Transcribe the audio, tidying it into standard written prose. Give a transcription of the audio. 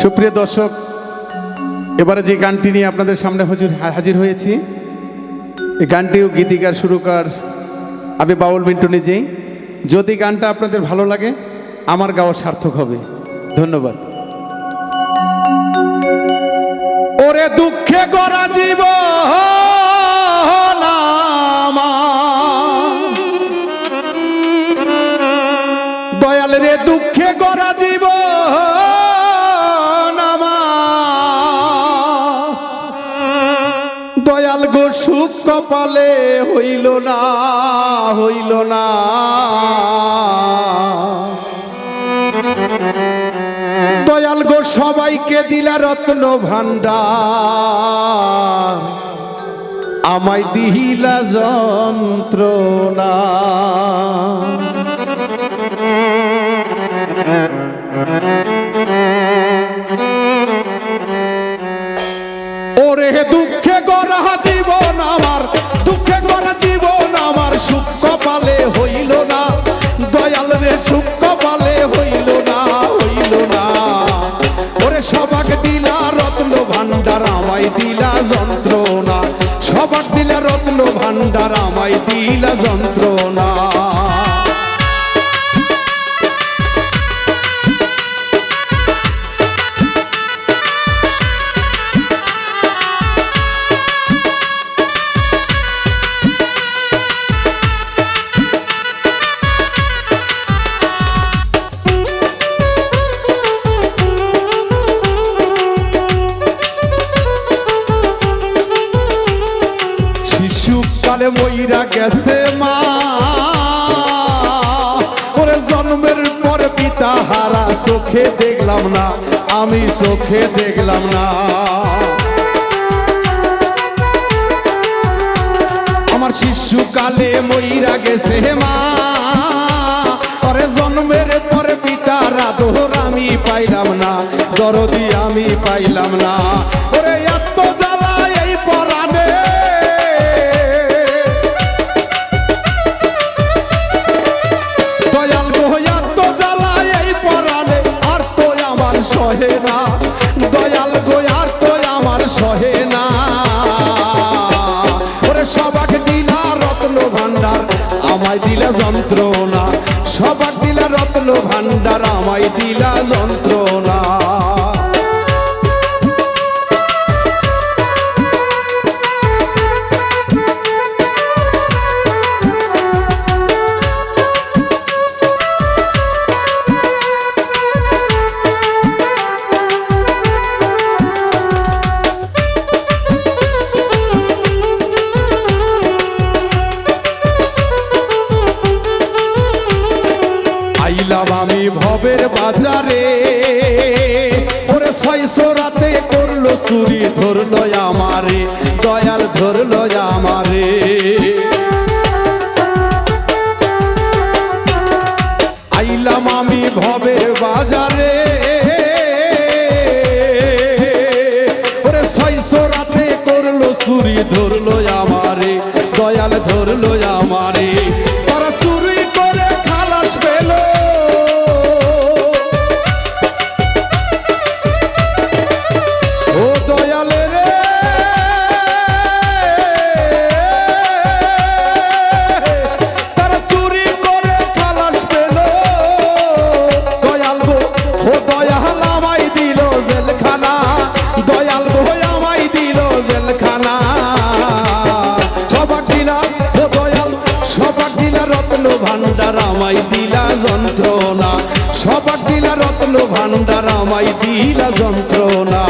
সুপ্রিয় দর্শক, এবারে যে গানটি নিয়ে আপনাদের সামনে হাজির হয়েছি, এই গানটিও গীতিকার সুরকার আমি বাউল মিন্টু নিজেই। যদি গানটা আপনাদের ভালো লাগে, আমার গাওয়া সার্থক হবে। ধন্যবাদ। ওরে দুঃখে গড়া জীবন আমার, দয়াল রে দুঃখে গড়া জীবন আমার, দয়াল গো সুখ কপালে হইল না, হইল না। দয়াল গো সবাইকে দিলা রত্ন ভান্ডার, আমায় দিহিলা যন্ত্রণা। ওরে দুঃখে গড়া জীবন আমার, দুঃখে গড়া জীবন আমার, সুখ কপালে হইল না। দয়াল রে সুখ কপালে হইল না, হইল না। ওরে সবাক দিলা রত্ন ভান্ডার, আমায় দিলা যন্ত্রণা। সবাক দিলা রত্ন ভান্ডার, আমায় দিলা যন্ত্রণা। কালে মইরা গেছে মা, ওরে জন্মের পর পিতা হারা, চোখে দেখলাম না, আমি চোখে দেখলাম না। আমার শিশুকালে মইরা গেছে মা, ওরে জন্মের পর পিতার আদর আমি পাইলাম না, দরদি আমি পাইলাম না। ওরে এত জ্বালা এই পরাণে, সহে না। দয়াল গো আর তো আমার সহে না। ওরে সবাক দিলা রত্ন ভান্ডার, আমায় দিলা যন্ত্রণা। সবাক দিলা রত্ন ভান্ডার, আমায় দিলা যন্ত্রণা। আমি ভবের বাজারে, ওরে 600 রাতে করলো চুরি, ধরলো আমারে, দয়াল ধরলো আমারে। আইলাম আমি ভবের বাজারে, ওরে 600 রাতে করলো চুরি, ধরলো আমারে, দয়াল ধরলো আমারে। তারা চুরি করে খালাস পেল, ভান্ডার আমায় দিলা যন্ত্রণা। সবাক দিলা রত্ন ভান্ডার, আমায় দিলা যন্ত্রণা।